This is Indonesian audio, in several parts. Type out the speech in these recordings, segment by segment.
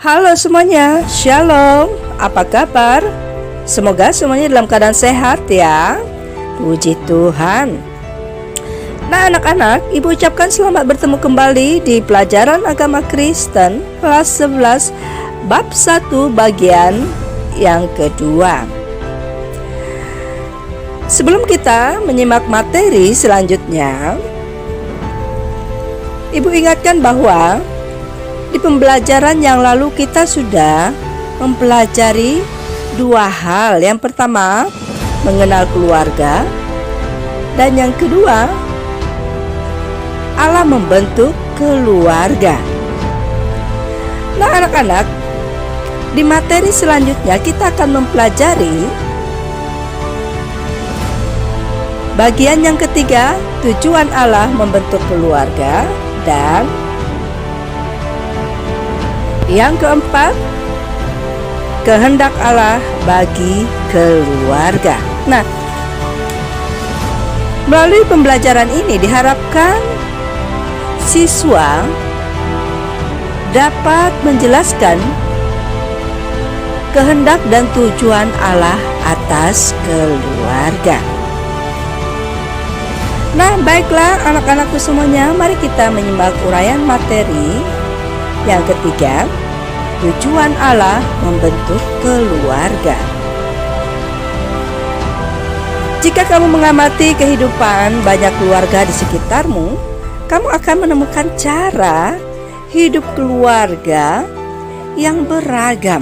Halo semuanya, Shalom. Apa kabar? Semoga semuanya dalam keadaan sehat ya. Puji Tuhan. Nah anak-anak, Ibu ucapkan selamat bertemu kembali di pelajaran agama Kristen kelas 11 bab 1 bagian yang kedua. Sebelum kita menyimak materi selanjutnya, Ibu ingatkan bahwa di pembelajaran yang lalu kita sudah mempelajari dua hal. Yang pertama, mengenal keluarga, dan yang kedua, Allah membentuk keluarga. Nah anak-anak, di materi selanjutnya kita akan mempelajari bagian yang ketiga, tujuan Allah membentuk keluarga, dan yang keempat, kehendak Allah bagi keluarga. Nah, melalui pembelajaran ini diharapkan siswa dapat menjelaskan kehendak dan tujuan Allah atas keluarga. Nah, baiklah anak-anakku semuanya, mari kita menyimak uraian materi yang ketiga, tujuan Allah membentuk keluarga. Jika kamu mengamati kehidupan banyak keluarga di sekitarmu, kamu akan menemukan cara hidup keluarga yang beragam.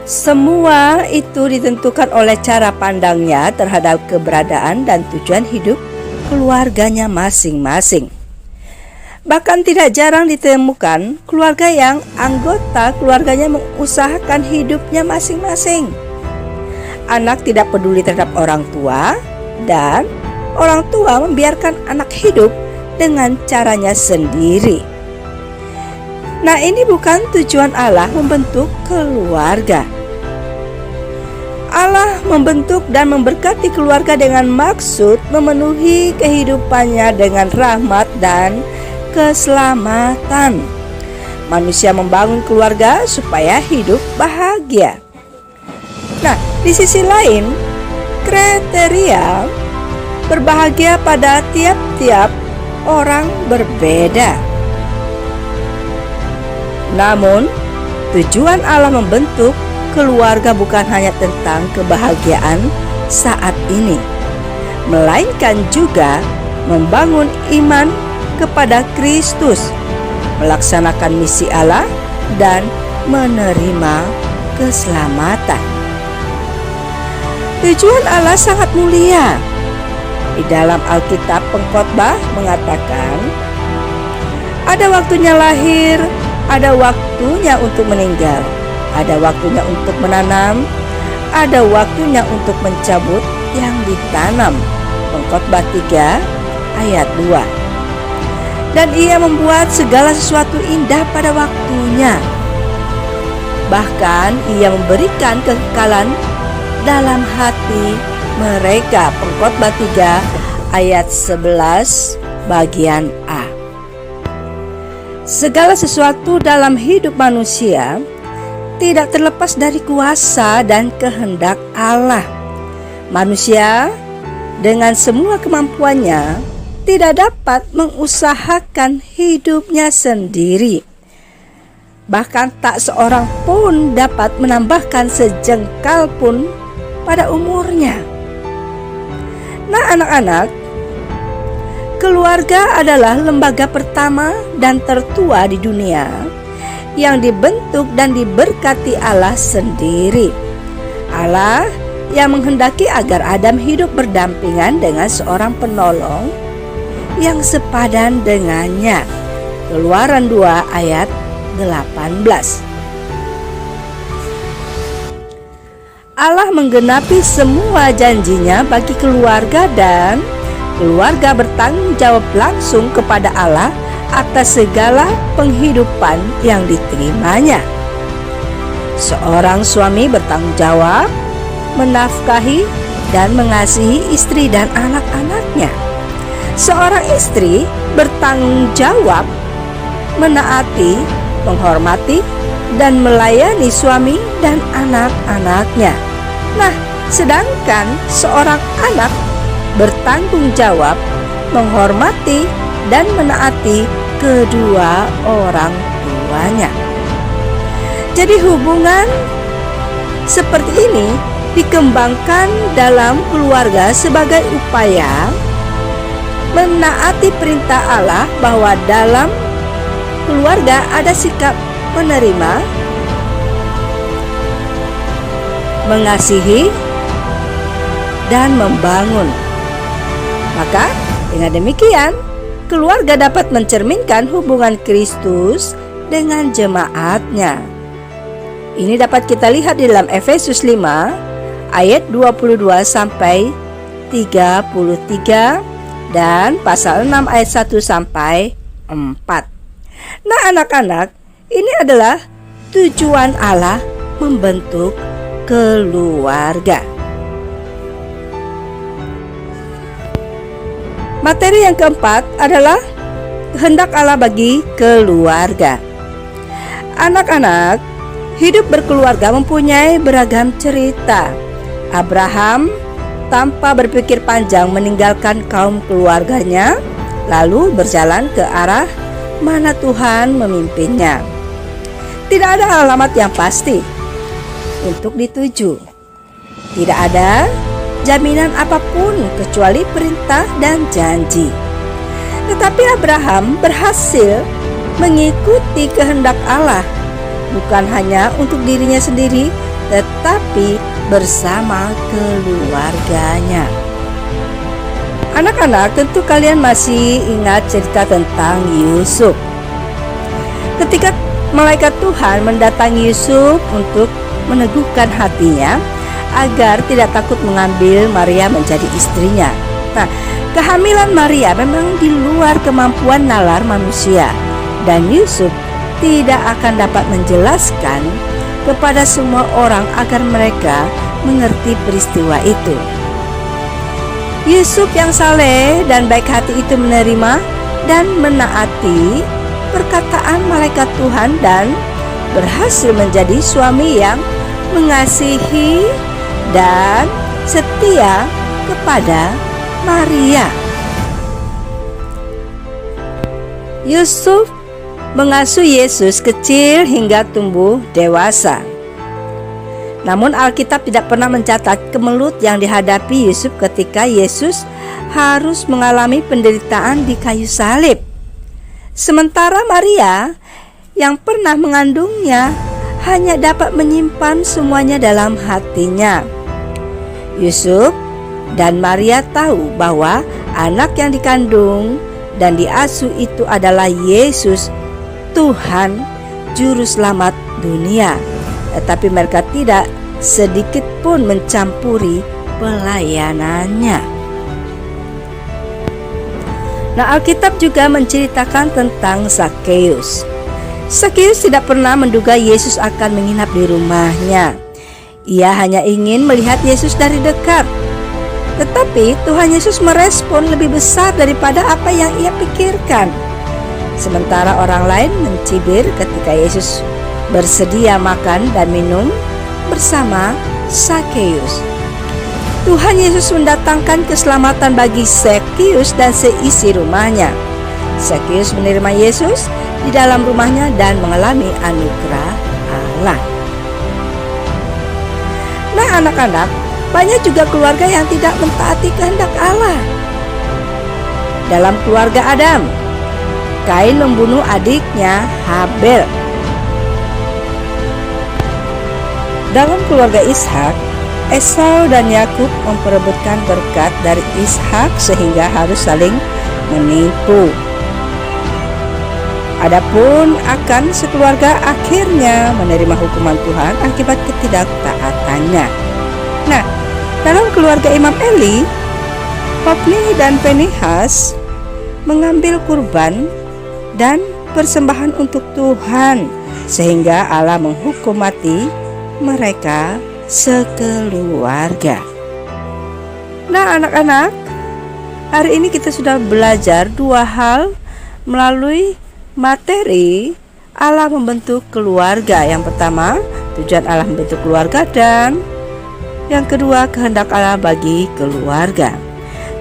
Semua itu ditentukan oleh cara pandangnya terhadap keberadaan dan tujuan hidup keluarganya masing-masing. Bahkan tidak jarang ditemukan keluarga yang anggota keluarganya mengusahakan hidupnya masing-masing. Anak tidak peduli terhadap orang tua, dan orang tua membiarkan anak hidup dengan caranya sendiri. Nah, ini bukan tujuan Allah membentuk keluarga. Allah membentuk dan memberkati keluarga dengan maksud memenuhi kehidupannya dengan rahmat dan keselamatan. Manusia membangun keluarga supaya hidup bahagia. Nah, di sisi lain, kriteria berbahagia pada tiap-tiap orang berbeda. Namun, tujuan Allah membentuk keluarga bukan hanya tentang kebahagiaan saat ini, melainkan juga membangun iman kepada Kristus, melaksanakan misi Allah, dan menerima keselamatan. Tujuan Allah sangat mulia. Di dalam Alkitab Pengkhotbah mengatakan, ada waktunya lahir, ada waktunya untuk meninggal, ada waktunya untuk menanam, ada waktunya untuk mencabut yang ditanam. Pengkhotbah 3 ayat 2. Dan Ia membuat segala sesuatu indah pada waktunya. Bahkan Ia memberikan kekekalan dalam hati mereka. Pengkhotbah 3 ayat 11 bagian A. Segala sesuatu dalam hidup manusia tidak terlepas dari kuasa dan kehendak Allah. Manusia dengan semua kemampuannya tidak dapat mengusahakan hidupnya sendiri. Bahkan tak seorang pun dapat menambahkan sejengkal pun pada umurnya. Nah anak-anak, keluarga adalah lembaga pertama dan tertua di dunia yang dibentuk dan diberkati Allah sendiri. Allah yang menghendaki agar Adam hidup berdampingan dengan seorang penolong yang sepadan dengannya. Keluaran 2 ayat 18. Allah menggenapi semua janjinya bagi keluarga, dan keluarga bertanggung jawab langsung kepada Allah atas segala penghidupan yang diterimanya. Seorang suami bertanggung jawab menafkahi dan mengasihi istri dan anak-anaknya. Seorang istri bertanggung jawab menaati, menghormati, dan melayani suami dan anak-anaknya. Nah, sedangkan seorang anak bertanggung jawab menghormati dan menaati kedua orang tuanya. Jadi hubungan seperti ini dikembangkan dalam keluarga sebagai upaya menaati perintah Allah, bahwa dalam keluarga ada sikap menerima, mengasihi, dan membangun. Maka dengan demikian, keluarga dapat mencerminkan hubungan Kristus dengan jemaatnya. Ini dapat kita lihat di dalam Efesus 5 ayat 22 sampai 33 dan pasal 6 ayat 1 sampai 4. Nah, anak-anak, ini adalah tujuan Allah membentuk keluarga. Materi yang keempat adalah kehendak Allah bagi keluarga. Anak-anak, hidup berkeluarga mempunyai beragam cerita. Abraham tanpa berpikir panjang meninggalkan kaum keluarganya, lalu berjalan ke arah mana Tuhan memimpinnya. Tidak ada alamat yang pasti untuk dituju. Tidak ada jaminan apapun kecuali perintah dan janji. Tetapi Abraham berhasil mengikuti kehendak Allah, bukan hanya untuk dirinya sendiri, tetapi bersama keluarganya. Anak-anak, tentu kalian masih ingat cerita tentang Yusuf. Ketika malaikat Tuhan mendatangi Yusuf untuk meneguhkan hatinya agar tidak takut mengambil Maria menjadi istrinya. Nah, kehamilan Maria memang di luar kemampuan nalar manusia, dan Yusuf tidak akan dapat menjelaskan kepada semua orang agar mereka mengerti peristiwa itu. Yusuf yang saleh dan baik hati itu menerima dan menaati perkataan malaikat Tuhan dan berhasil menjadi suami yang mengasihi dan setia kepada Maria. Yusuf mengasuh Yesus kecil hingga tumbuh dewasa. Namun Alkitab tidak pernah mencatat kemelut yang dihadapi Yusuf ketika Yesus harus mengalami penderitaan di kayu salib. Sementara Maria yang pernah mengandungnya hanya dapat menyimpan semuanya dalam hatinya. Yusuf dan Maria tahu bahwa anak yang dikandung dan diasuh itu adalah Yesus, Tuhan Juru Selamat dunia. Tetapi mereka tidak sedikit pun mencampuri pelayanannya. Nah, Alkitab juga menceritakan tentang Zakheus. Zakheus tidak pernah menduga Yesus akan menginap di rumahnya. Ia hanya ingin melihat Yesus dari dekat. Tetapi Tuhan Yesus merespon lebih besar daripada apa yang ia pikirkan. Sementara orang lain mencibir ketika Yesus bersedia makan dan minum bersama Zakheus. Tuhan Yesus mendatangkan keselamatan bagi Zakheus dan seisi rumahnya. Zakheus menerima Yesus di dalam rumahnya dan mengalami anugerah Allah. Nah, anak-anak, banyak juga keluarga yang tidak mentaati kehendak Allah. Dalam keluarga Adam, Kain membunuh adiknya Habel. Dalam keluarga Ishak, Esau dan Yakub memperebutkan berkat dari Ishak sehingga harus saling menipu. Adapun Akan sekeluarga akhirnya menerima hukuman Tuhan akibat ketidaktaatannya. Nah, dalam keluarga Imam Eli, Hofni dan Pinehas mengambil kurban dan persembahan untuk Tuhan sehingga Allah menghukum mati mereka sekeluarga. Nah, anak-anak, hari ini kita sudah belajar dua hal melalui materi Allah membentuk keluarga. Yang pertama, tujuan Allah membentuk keluarga, dan yang kedua, kehendak Allah bagi keluarga.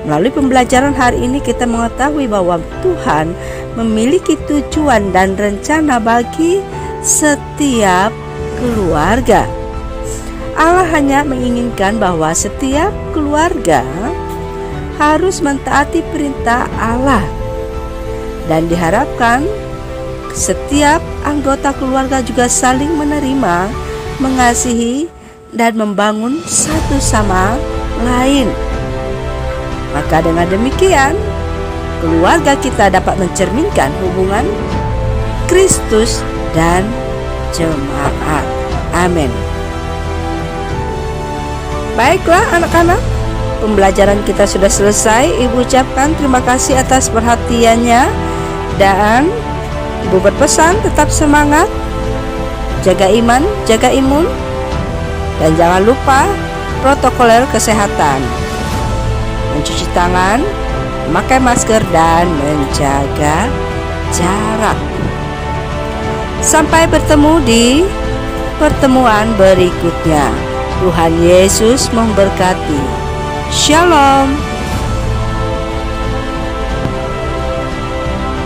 Melalui pembelajaran hari ini kita mengetahui bahwa Tuhan memiliki tujuan dan rencana bagi setiap keluarga. Allah hanya menginginkan bahwa setiap keluarga harus mentaati perintah Allah, dan diharapkan setiap anggota keluarga juga saling menerima, mengasihi, dan membangun satu sama lain. Maka dengan demikian, keluarga kita dapat mencerminkan hubungan Kristus dan jemaat. Amin. Baiklah anak-anak, pembelajaran kita sudah selesai. Ibu ucapkan terima kasih atas perhatiannya, dan Ibu berpesan tetap semangat, jaga iman, jaga imun, dan jangan lupa protokol kesehatan, mencuci tangan, memakai masker, dan menjaga jarak. Sampai bertemu di pertemuan berikutnya. Tuhan Yesus memberkati. Shalom.